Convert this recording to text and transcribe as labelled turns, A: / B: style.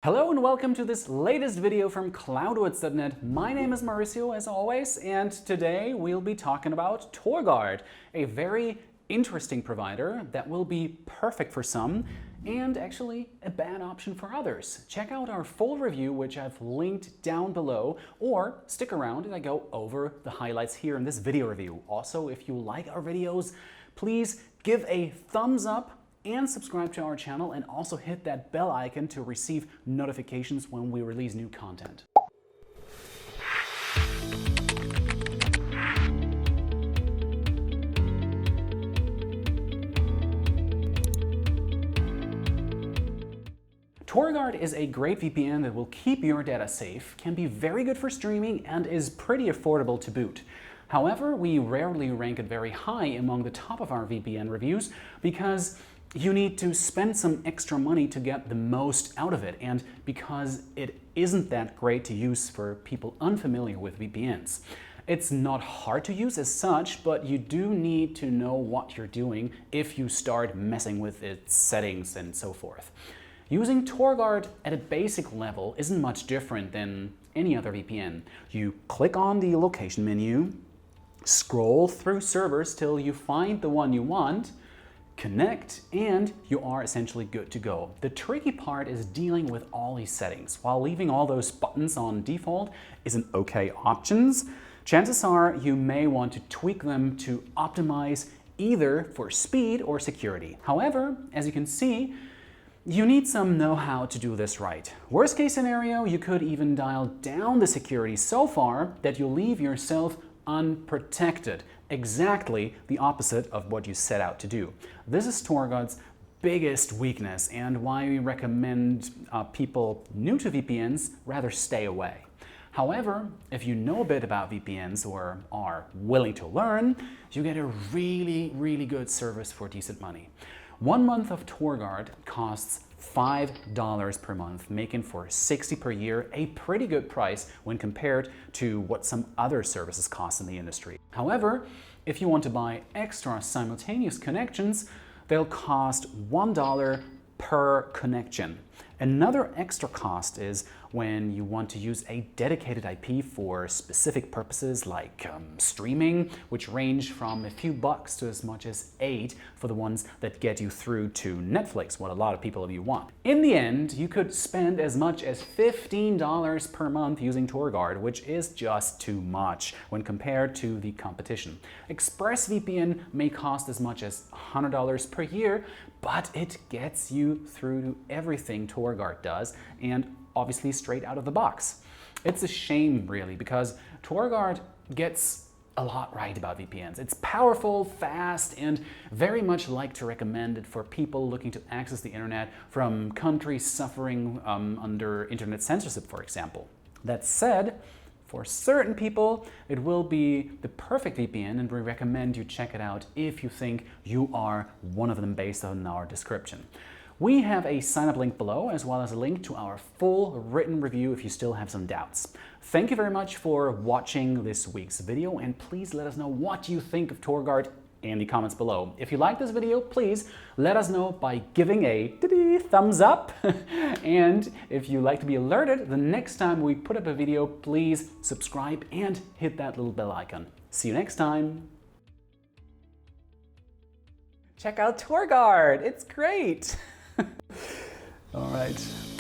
A: Hello and welcome to this latest video from Cloudwards.net. My name is Mauricio, as always, and today we'll be talking about TorGuard, a very interesting provider that will be perfect for some and actually a bad option for others. Check out our full review, which I've linked down below, or stick around and I go over the highlights here in this video review. Also, if you like our videos, please give a thumbs up and subscribe to our channel, and also hit that bell icon to receive notifications when we release new content. TorGuard is a great VPN that will keep your data safe, can be very good for streaming, and is pretty affordable to boot. However, we rarely rank it very high among the top of our VPN reviews because you need to spend some extra money to get the most out of it, and because it isn't that great to use for people unfamiliar with VPNs. It's not hard to use as such, but you do need to know what you're doing if you start messing with its settings and so forth. Using TorGuard at a basic level isn't much different than any other VPN. You click on the location menu, scroll through servers till you find the one you want, connect, and you are essentially good to go. The tricky part is dealing with all these settings. While leaving all those buttons on default is an okay option, chances are you may want to tweak them to optimize either for speed or security. However, as you can see, you need some know-how to do this right. Worst case scenario, you could even dial down the security so far that you leave yourself unprotected. Exactly the opposite of what you set out to do. This is TorGuard's biggest weakness and why we recommend people new to VPNs rather stay away. However, if you know a bit about VPNs or are willing to learn, you get a really good service for decent money. 1 month of TorGuard costs $5 per month, making for $60 per year a pretty good price when compared to what some other services cost in the industry. However, if you want to buy extra simultaneous connections, they'll cost $1 per connection. Another extra cost is when you want to use a dedicated IP for specific purposes like streaming, which range from a few bucks to as much as $8 for the ones that get you through to Netflix, what a lot of people of you want. In the end, you could spend as much as $15 per month using TorGuard, which is just too much when compared to the competition. ExpressVPN may cost as much as $100 per year, but it gets you through to everything TorGuard does, and obviously straight out of the box. It's a shame, really, because TorGuard gets a lot right about VPNs. It's powerful, fast, and very much like to recommend it for people looking to access the internet from countries suffering under internet censorship, for example. That said, for certain people, it will be the perfect VPN, and we recommend you check it out if you think you are one of them based on our description. We have a sign-up link below, as well as a link to our full written review if you still have some doubts. Thank you very much for watching this week's video, and please let us know what you think of TorGuard in the comments below. If you like this video, please let us know by giving a thumbs up. And if you like to be alerted the next time we put up a video, please subscribe and hit that little bell icon. See you next time. Check out TorGuard, it's great. All right.